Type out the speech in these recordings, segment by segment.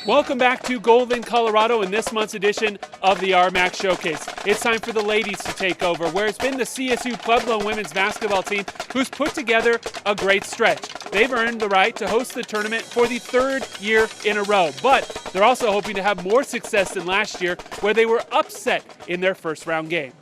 Welcome back to Golden, Colorado in this month's edition of the RMAC Showcase. It's time for the ladies to take over, where it's been the CSU Pueblo women's basketball team who's put together a great stretch. They've earned the right to host the tournament for the third year in a row, but they're also hoping to have more success than last year, where they were upset in their first round game.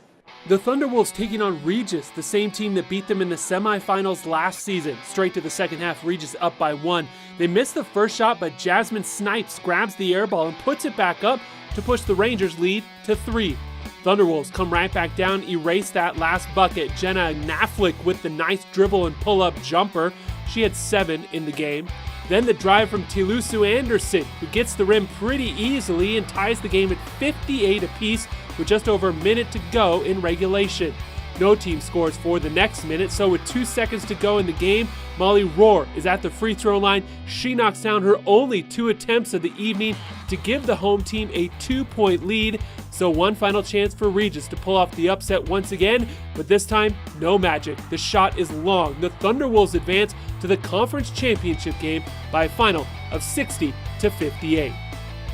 The Thunderwolves taking on Regis, the same team that beat them in the semifinals last season. Straight to the second half, Regis up by 1. They missed the first shot, but Jasmine Snipes grabs the air ball and puts it back up to push the Rangers' lead to 3. Thunderwolves come right back down, erase that last bucket. Jenna Knaflick with the nice dribble and pull-up jumper. She had 7 in the game. Then the drive from Tilusu Anderson, who gets the rim pretty easily and ties the game at 58 apiece with just over a minute to go in regulation. No team scores for the next minute, so with 2 seconds to go in the game, Molly Rohr is at the free throw line. She knocks down her only 2 attempts of the evening to give the home team a 2-point lead. So one final chance for Regis to pull off the upset once again, but this time, no magic. The shot is long. The Thunderwolves advance to the conference championship game by a final of 60-58.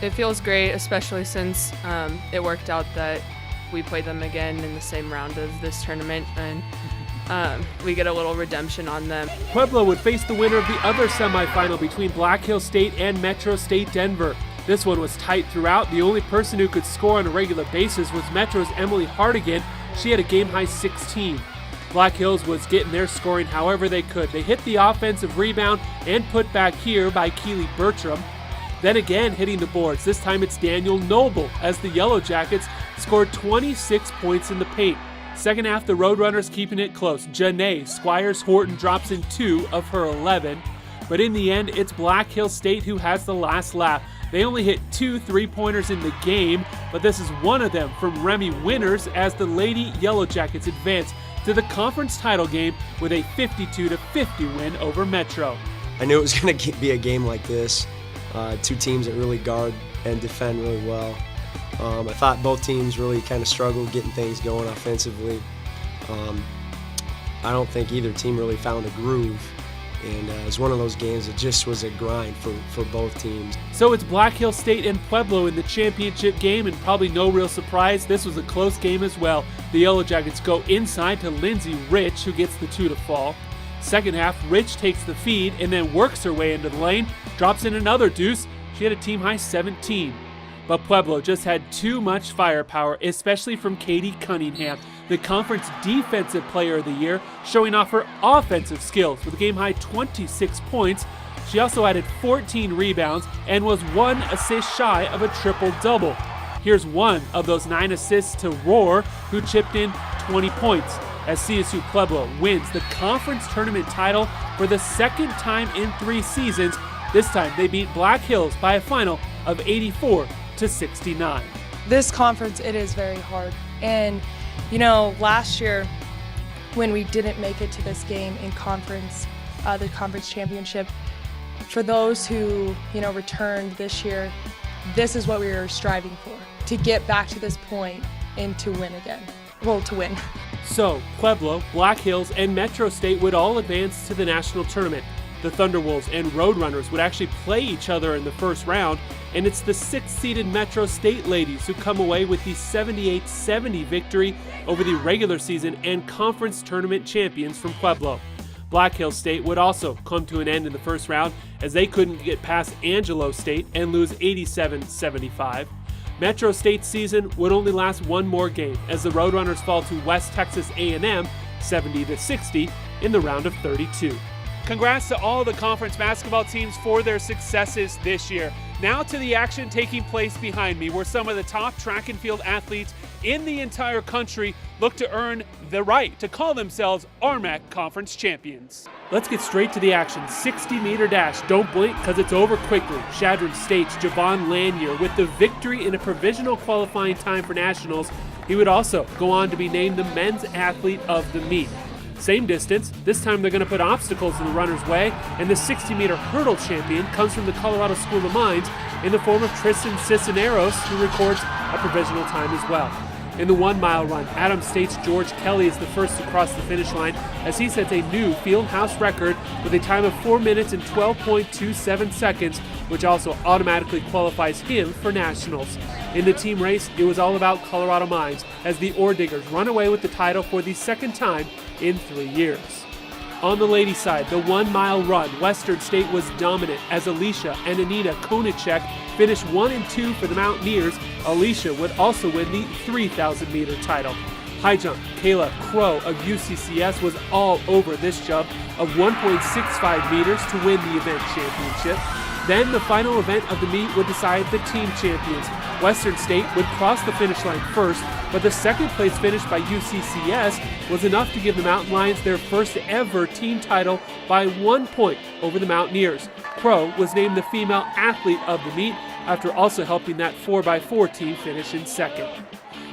It feels great, especially since it worked out that we play them again in the same round of this tournament, and we get a little redemption on them. Pueblo would face the winner of the other semifinal between Black Hills State and Metro State Denver. This one was tight throughout. The only person who could score on a regular basis was Metro's Emily Hardigan. She had a game-high 16. Black Hills was getting their scoring however they could. They hit the offensive rebound and put back here by Keely Bertram. Then again hitting the boards. This time it's Daniel Noble as the Yellow Jackets scored 26 points in the paint. Second half, the Roadrunners keeping it close. Janae Squires-Horton drops in 2 of her 11. But in the end, it's Black Hills State who has the last laugh. They only hit 2 3-pointers in the game, but this is one of them from Remy Winners as the Lady Yellow Jackets advance to the conference title game with a 52-50 win over Metro. I knew it was going to be a game like this. 2 teams that really guard and defend really well. I thought both teams really kind of struggled getting things going offensively. I don't think either team really found a groove, and it was one of those games that just was a grind for both teams. So it's Black Hills State and Pueblo in the championship game, and probably no real surprise, this was a close game as well. The Yellow Jackets go inside to Lindsay Rich, who gets the 2 to fall. Second half, Rich takes the feed and then works her way into the lane, drops in another deuce. She had a team-high 17. But Pueblo just had too much firepower, especially from Katie Cunningham, the conference defensive player of the year, showing off her offensive skills with a game-high 26 points. She also added 14 rebounds and was 1 assist shy of a triple-double. Here's one of those 9 assists to Rohr, who chipped in 20 points. As CSU Pueblo wins the conference tournament title for the second time in 3 seasons. This time they beat Black Hills by a final of 84-69. This conference, it is very hard. And, you know, last year when we didn't make it to this game in conference, the conference championship, for those who, you know, returned this year, this is what we were striving for, to get back to this point and to win again. Well, to win. So, Pueblo, Black Hills, and Metro State would all advance to the national tournament. The Thunderwolves and Roadrunners would actually play each other in the first round, and it's the 6th-seeded Metro State ladies who come away with the 78-70 victory over the regular season and conference tournament champions from Pueblo. Black Hills State would also come to an end in the first round as they couldn't get past Angelo State and lose 87-75. Metro State's season would only last 1 more game as the Roadrunners fall to West Texas A&M 70-60 in the round of 32. Congrats to all the conference basketball teams for their successes this year. Now to the action taking place behind me, where some of the top track and field athletes in the entire country look to earn the right to call themselves RMAC Conference champions. Let's get straight to the action. 60-meter dash. Don't blink because it's over quickly. Chadron State's Javon Lanier with the victory in a provisional qualifying time for nationals. He would also go on to be named the men's athlete of the meet. Same distance, this time they're going to put obstacles in the runner's way, and the 60-meter hurdle champion comes from the Colorado School of Mines in the form of Tristan Cisneros, who records a provisional time as well. In the 1 mile run, Adams State's George Kelly is the first to cross the finish line as he sets a new fieldhouse record with a time of 4 minutes and 12.27 seconds, which also automatically qualifies him for nationals. In the team race, it was all about Colorado Mines as the Ore Diggers run away with the title for the second time in 3 years. On the ladies' side, the 1 mile run, Western State was dominant as Alicia and Anita Konicek finished 1 and 2 for the Mountaineers. Alicia would also win the 3,000 meter title. High jump, Kayla Crow of UCCS was all over this jump of 1.65 meters to win the event championship. Then the final event of the meet would decide the team champions. Western State would cross the finish line first, but the second place finish by UCCS was enough to give the Mountain Lions their first ever team title by 1 point over the Mountaineers. Crow was named the female athlete of the meet after also helping that 4x4 team finish in second.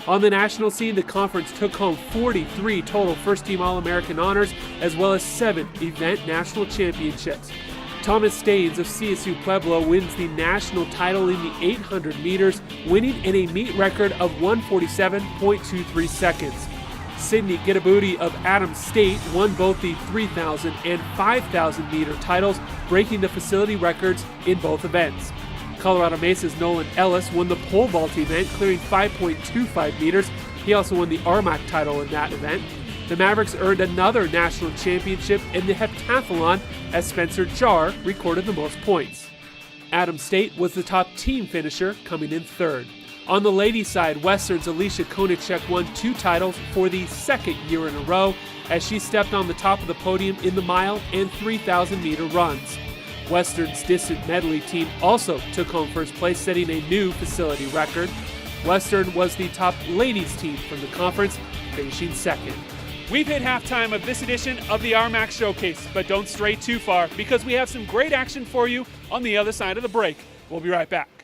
On the national scene, the conference took home 43 total first-team All-American honors, as well as 7 event national championships. Thomas Staines of CSU Pueblo wins the national title in the 800 meters, winning in a meet record of 1:47.23 seconds. Sydney Gitabuti of Adams State won both the 3,000 and 5,000 meter titles, breaking the facility records in both events. Colorado Mesa's Nolan Ellis won the pole vault event, clearing 5.25 meters. He also won the RMAC title in that event. The Mavericks earned another national championship in the heptathlon as Spencer Jarr recorded the most points. Adams State was the top team finisher, coming in third. On the ladies' side, Western's Alicia Konicek won 2 titles for the second year in a row as she stepped on the top of the podium in the mile and 3,000 meter runs. Western's distant medley team also took home first place, setting a new facility record. Western was the top ladies team from the conference, finishing second. We've hit halftime of this edition of the RMAC Showcase, but don't stray too far because we have some great action for you on the other side of the break. We'll be right back.